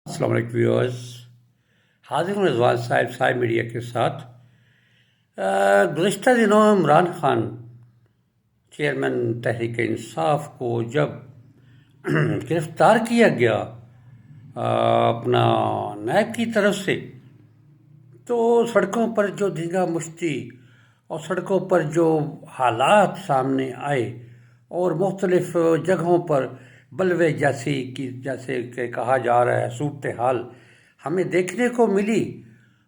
السلام علیکم ویورز، حاضر ہوں رضوان صاحب میڈیا کے ساتھ۔ گزشتہ دنوں عمران خان چیئرمین تحریک انصاف کو جب گرفتار کیا گیا اپنا نیب کی طرف سے، تو سڑکوں پر جو دھینگا مشتی اور سڑکوں پر جو حالات سامنے آئے اور مختلف جگہوں پر بلوے جیسے کہ کہا جا رہا ہے صورتحال ہمیں دیکھنے کو ملی،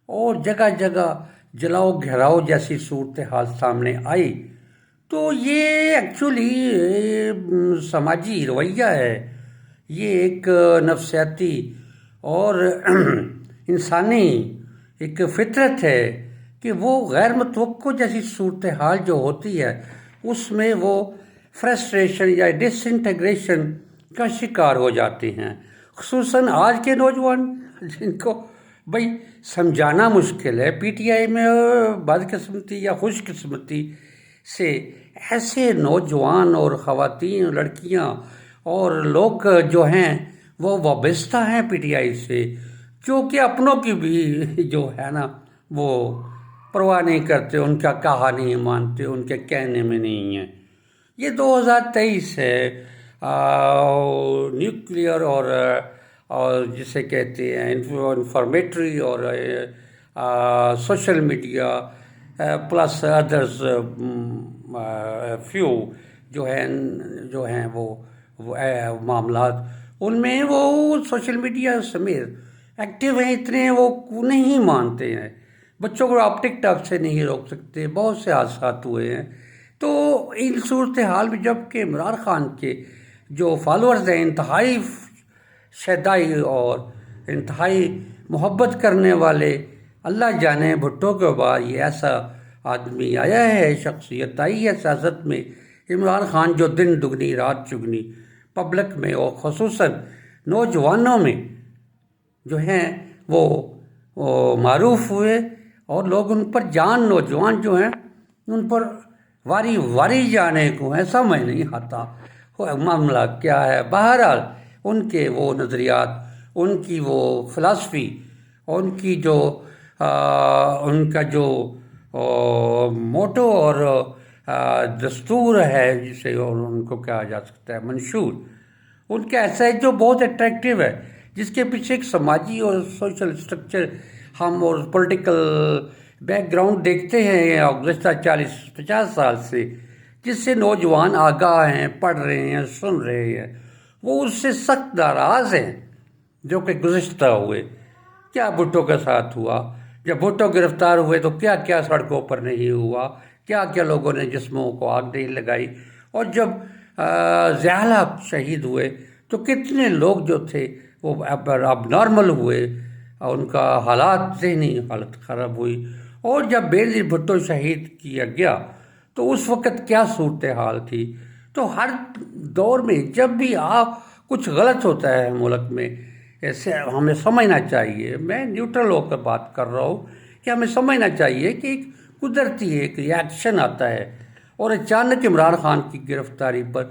اور جگہ جگہ جلاؤ گھیراؤ جیسی صورتحال سامنے آئی، تو یہ ایکچولی سماجی رویہ ہے، یہ ایک نفسیاتی اور انسانی ایک فطرت ہے کہ وہ غیر متوقع جیسی صورتحال جو ہوتی ہے اس میں وہ فرسٹریشن یا ڈس انٹیگریشن کا شکار ہو جاتے ہیں، خصوصاً آج کے نوجوان جن کو سمجھانا مشکل ہے۔ پی ٹی آئی میں بدقسمتی یا خوش قسمتی سے ایسے نوجوان اور خواتین، لڑکیاں اور لوگ جو ہیں وہ وابستہ ہیں پی ٹی آئی سے، جو کہ اپنوں کی بھی جو ہے نا وہ پرواہ نہیں کرتے، ان کا کہا نہیں مانتے، ان کے کہنے میں نہیں ہیں۔ یہ 2023 ہے، نیوکلیئر اور جسے کہتے ہیں انفارمیٹری اور social media plus others few جو ہیں وہ معاملات، ان میں وہ سوشل میڈیا سمیت ایکٹیو ہیں، اتنے وہ نہیں مانتے ہیں۔ بچوں کو آپ ٹک ٹاک سے نہیں روک سکتے، بہت سے حادثات ہوئے ہیں۔ تو ان صورتحال میں جب کہ عمران خان کے جو فالورز ہیں انتہائی شیدائی اور انتہائی محبت کرنے والے، اللہ جانے بھٹو کے بعد یہ ایسا آدمی آیا ہے، شخصیت آئی ہے سیاست میں، عمران خان جو دن دگنی رات چگنی پبلک میں اور خصوصاً نوجوانوں میں جو ہیں وہ معروف ہوئے، اور لوگ ان پر نوجوان جو ہیں ان پر واری جانے کو ہے، سمجھ نہیں آتا معاملہ کیا ہے۔ بہرحال ان کے وہ نظریات، ان کی وہ فلسفی، ان کی جو ان کا جو موٹو اور دستور ہے جسے ان کو کہا جا سکتا ہے منشور، ان کا ایسا ہے جو بہت اٹریکٹیو ہے، جس کے پیچھے ایک سماجی اور سوشل سٹرکچر ہم اور پولیٹیکل بیک گراؤنڈ دیکھتے ہیں گزشتہ 40-50 سال سے، جس سے نوجوان آگاہ ہیں، پڑھ رہے ہیں، سن رہے ہیں، وہ اس سے سخت ناراض ہیں جو کہ گزشتہ ہوئے۔ کیا بھٹو کے ساتھ ہوا؟ جب بھٹو گرفتار ہوئے تو کیا کیا سڑکوں پر نہیں ہوا، کیا کیا لوگوں نے جسموں کو آگ نہیں لگائی، اور جب ضیاء الحق شہید ہوئے تو کتنے لوگ جو تھے وہ اب نارمل ہوئے، ان کا ذہنی حالت خراب ہوئی۔ اور جب بینظیر بھٹو شہید کیا گیا تو اس وقت کیا صورتحال تھی۔ تو ہر دور میں جب بھی کچھ غلط ہوتا ہے ملک میں، ایسے ہمیں سمجھنا چاہیے، میں نیوٹرل ہو کر بات کر رہا ہوں، کہ ہمیں سمجھنا چاہیے کہ ایک قدرتی ایک ریاکشن آتا ہے، اور اچانک عمران خان کی گرفتاری پر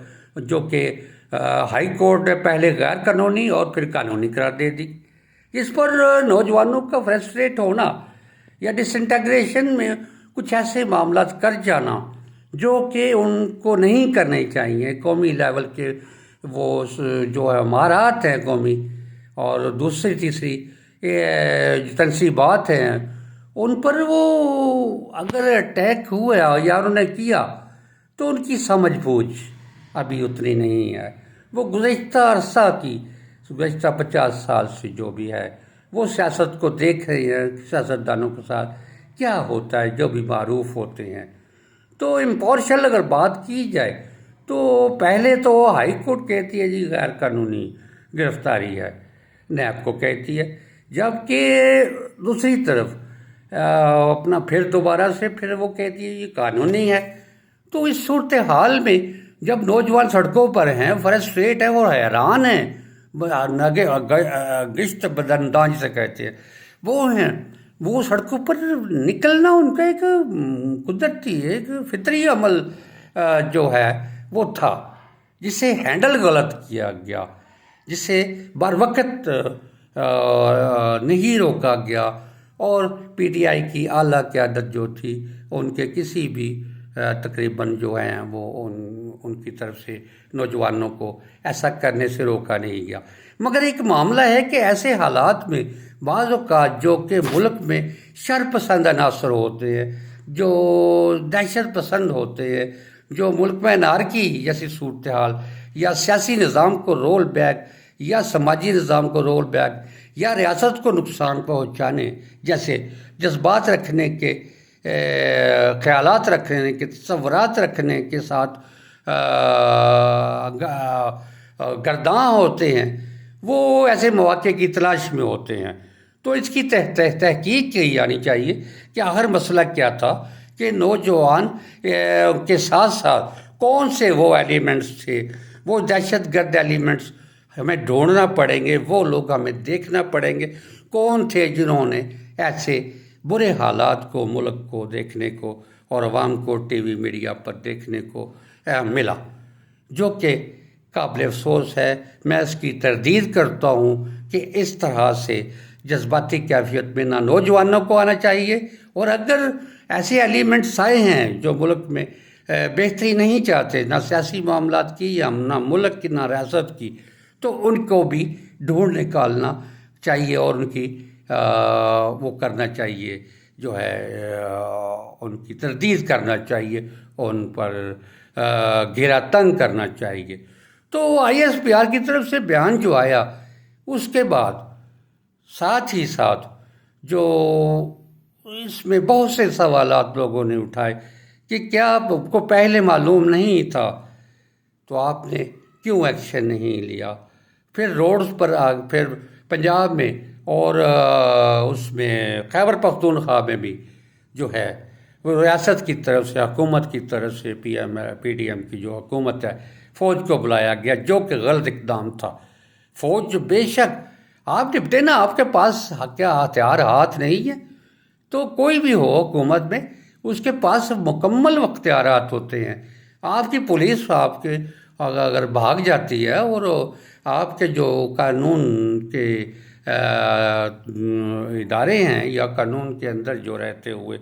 جو کہ ہائی کورٹ نے پہلے غیر قانونی اور پھر قانونی قرار دے دی، اس پر نوجوانوں کا فرسٹریٹ ہونا یا ڈس انٹیگریشن میں کچھ ایسے معاملات کر جانا جو کہ ان کو نہیں کرنے چاہیے۔ قومی لیول کے وہ جو امارات ہیں قومی، اور دوسری تیسری تنصیبات ہیں، ان پر وہ اگر اٹیک ہوا یا انہوں نے کیا تو ان کی سمجھ بوجھ ابھی اتنی نہیں ہے۔ وہ گزشتہ عرصہ کی گزشتہ 50 سال سے جو بھی ہے وہ سیاست کو دیکھ رہے ہیں، سیاستدانوں کے ساتھ کیا ہوتا ہے جو بھی معروف ہوتے ہیں۔ تو امپارشل اگر بات کی جائے تو پہلے تو ہائی کورٹ کہتی ہے جی غیر قانونی گرفتاری ہے، نیب کو کہتی ہے، جبکہ دوسری طرف اپنا پھر دوبارہ سے پھر وہ کہتی ہے یہ قانونی ہے۔ تو اس صورتحال میں جب نوجوان سڑکوں پر ہیں، فرسٹریٹ ہیں اور حیران ہیں، گشت بدنداں جسے کہتے ہیں وہ ہیں، وہ سڑکوں پر نکلنا ان کا ایک قدرتی ایک فطری عمل جو ہے وہ تھا، جسے ہینڈل غلط کیا گیا، جسے بر وقت نہیں روکا گیا، اور پی ٹی آئی کی اعلیٰ قیادت جو تھی ان کے کسی بھی تقریباً جو ہیں وہ ان کی طرف سے نوجوانوں کو ایسا کرنے سے روکا نہیں گیا۔ مگر ایک معاملہ ہے کہ ایسے حالات میں بعض اوقات جو کہ ملک میں شر پسند عناصر ہوتے ہیں، جو دہشت پسند ہوتے ہیں، جو ملک میں انارکی جیسی صورتحال یا سیاسی نظام کو رول بیک یا سماجی نظام کو رول بیک یا ریاست کو نقصان پہنچانے جیسے جذبات رکھنے کے، خیالات رکھنے کے، تصورات رکھنے کے ساتھ گرداں ہوتے ہیں، وہ ایسے مواقع کی تلاش میں ہوتے ہیں۔ تو اس کی تحقیق کی جانی چاہیے کہ آخر مسئلہ کیا تھا، کہ نوجوان کے ساتھ ساتھ کون سے وہ ایلیمنٹس تھے، وہ دہشت گرد ایلیمنٹس ہمیں ڈھونڈنا پڑیں گے، وہ لوگ ہمیں دیکھنا پڑیں گے کون تھے جنہوں نے ایسے برے حالات کو ملک کو دیکھنے کو اور عوام کو ٹی وی میڈیا پر دیکھنے کو ملا، جو کہ قابل افسوس ہے۔ میں اس کی تردید کرتا ہوں کہ اس طرح سے جذباتی کیفیت میں نہ نوجوانوں کو آنا چاہیے، اور اگر ایسے ایلیمنٹس آئے ہیں جو ملک میں بہتری نہیں چاہتے، نہ سیاسی معاملات کی یا نہ ملک کی نہ ریاست کی، تو ان کو بھی ڈھونڈ نکالنا چاہیے اور ان کی وہ کرنا چاہیے، جو ہے ان کی تردید کرنا چاہیے، ان پر گھیرا تنگ کرنا چاہیے۔ تو آئی ایس پی آر کی طرف سے بیان جو آیا، اس کے بعد ساتھ ہی ساتھ جو اس میں بہت سے سوالات لوگوں نے اٹھائے کہ کیا آپ کو پہلے معلوم نہیں تھا تو آپ نے کیوں ایکشن نہیں لیا؟ پھر روڈز پر پھر پنجاب میں اور اس میں خیبر پختونخوا میں بھی جو ہے وہ ریاست کی طرف سے، حکومت کی طرف سے، پی ڈی ایم کی جو حکومت ہے، فوج کو بلایا گیا، جو کہ غلط اقدام تھا۔ فوج جو بے شک آپ نپٹے نا، آپ کے پاس کیا ہتھیار ہاتھ نہیں ہے، تو کوئی بھی ہو حکومت میں اس کے پاس مکمل اختیارات ہوتے ہیں۔ آپ کی پولیس آپ کے اگر بھاگ جاتی ہے، اور آپ کے جو قانون کے ادارے ہیں یا قانون کے اندر جو رہتے ہوئے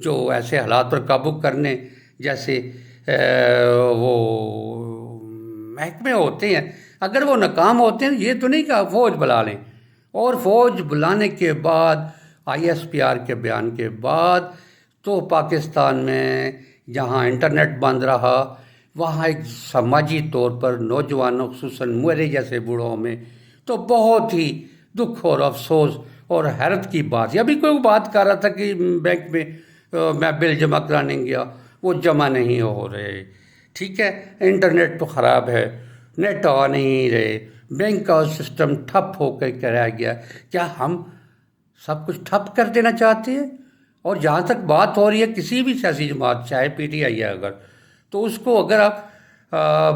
جو ایسے حالات پر قابو کرنے جیسے وہ محکمے ہوتے ہیں، اگر وہ ناکام ہوتے ہیں، یہ تو نہیں کہ فوج بلا لیں، اور فوج بلانے کے بعد آئی ایس پی آر کے بیان کے بعد تو پاکستان میں جہاں انٹرنیٹ بند رہا، وہاں ایک سماجی طور پر نوجوانوں خصوصاً میرے جیسے بوڑھوں میں تو بہت ہی دکھ اور افسوس اور حیرت کی بات ہے۔ ابھی کوئی بات کر رہا تھا کہ بینک میں میں بل جمع کرانے گیا، وہ جمع نہیں ہو رہے، ٹھیک ہے، انٹرنیٹ تو خراب ہے، نیٹ آ نہیں رہے، بینک کا سسٹم ٹھپ ہو کے رہ گیا۔ کیا ہم سب کچھ ٹھپ کر دینا چاہتے ہیں؟ اور جہاں تک بات ہو رہی ہے کسی بھی سیاسی جماعت، چاہے پی ٹی آئی ہے اگر، تو اس کو اگر آپ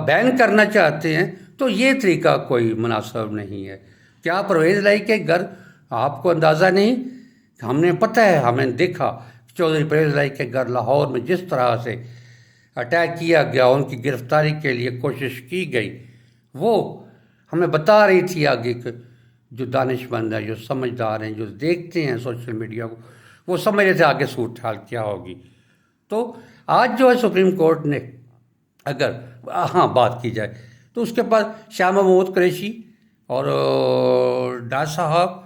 بین کرنا چاہتے ہیں تو یہ طریقہ کوئی مناسب نہیں ہے۔ کیا پرویز لائی کے گھر آپ کو اندازہ نہیں؟ ہم نے پتہ ہے، ہمیں دیکھا چودھری پرویز لائی کے گھر لاہور میں جس طرح سے اٹیک کیا گیا، ان کی گرفتاری کے لیے کوشش کی گئی، وہ ہمیں بتا رہی تھی آگے کہ جو دانش مند ہیں، جو سمجھدار ہیں، جو دیکھتے ہیں سوشل میڈیا کو، وہ سمجھ رہے تھے آگے صورتحال کیا ہوگی۔ تو آج جو ہے سپریم کورٹ نے اگر بات کی جائے تو اس کے بعد شاہ محمود قریشی اور ڈار صاحب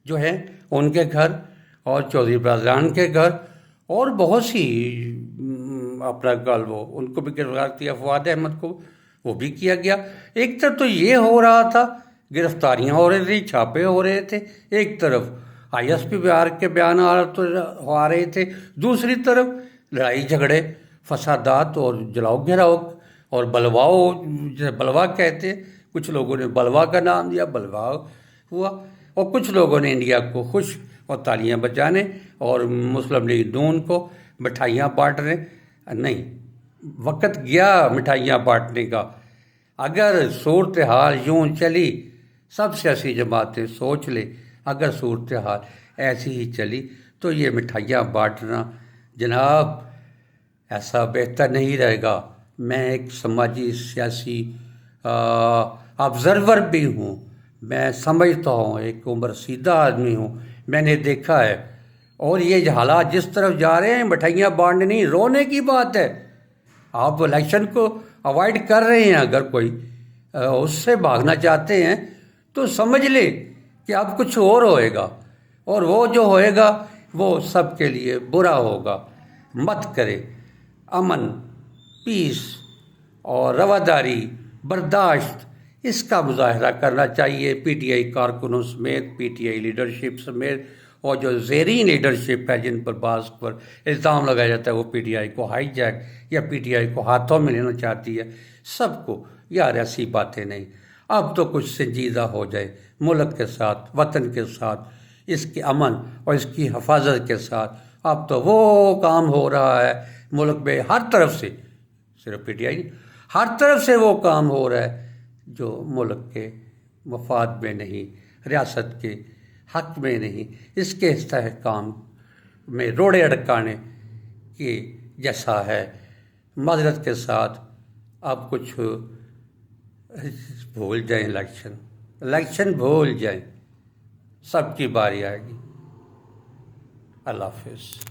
جو ہیں ان کے گھر، اور چودھری برادران کے گھر، اور بہت سی اپنا وہ ان کو بھی گرفتار کیا، فواد احمد کو وہ بھی کیا گیا۔ ایک طرف تو یہ ہو رہا تھا، گرفتاریاں ہو رہی تھیں، چھاپے ہو رہے تھے، ایک طرف آئی ایس پی آر کے بیان آ رہے تھے، دوسری طرف لڑائی جھگڑے، فسادات اور جلاؤ گھیراؤ اور بلواؤ، جسے بلوا کہتے ہیں، کچھ لوگوں نے بلوا کا نام دیا، بلوا ہوا، اور کچھ لوگوں نے انڈیا کو خوش اور تالیاں بجانے اور مسلم لیگ نون کو مٹھائیاں بانٹنے۔ نہیں، وقت گیا مٹھائیاں بانٹنے کا۔ اگر صورتحال یوں چلی، سب سیاسی جماعتیں سوچ لیں، اگر صورتحال ایسی ہی چلی تو یہ مٹھائیاں بانٹنا جناب ایسا بہتر نہیں رہے گا۔ میں ایک سماجی سیاسی آبزرور بھی ہوں، میں سمجھتا ہوں، ایک عمر سیدھا آدمی ہوں، میں نے دیکھا ہے، اور یہ حالات جس طرف جا رہے ہیں، مٹھائیاں بانٹنے نہیں، رونے کی بات ہے۔ آپ الیکشن کو اوائڈ کر رہے ہیں، اگر کوئی اس سے بھاگنا چاہتے ہیں تو سمجھ لے کہ اب کچھ اور ہوئے گا، اور وہ جو ہوئے گا وہ سب کے لیے برا ہوگا۔ مت کرے، امن، پیس اور رواداری، برداشت، اس کا مظاہرہ کرنا چاہیے پی ٹی آئی کارکنوں سمیت، پی ٹی آئی لیڈرشپ سمیت، اور جو زیرین لیڈرشپ ہے جن پر بعض پر الزام لگایا جاتا ہے وہ پی ٹی آئی کو ہائی جیک یا پی ٹی آئی کو ہاتھوں میں لینا چاہتی ہے، سب کو یار ایسی باتیں نہیں۔ اب تو کچھ سنجیدہ ہو جائے، ملک کے ساتھ، وطن کے ساتھ، اس کے امن اور اس کی حفاظت کے ساتھ۔ اب تو وہ کام ہو رہا ہے ملک میں ہر طرف سے، صرف پی ٹی آئی نہیں، ہر طرف سے وہ کام ہو رہا ہے جو ملک کے مفاد میں نہیں، ریاست کے حق میں نہیں، اس کے استحکام میں روڑے اٹکانے کی جیسا ہے۔ معذرت کے ساتھ اب کچھ بھول جائیں، الیکشن بھول جائیں، سب کی باری آئے گی۔ اللہ حافظ۔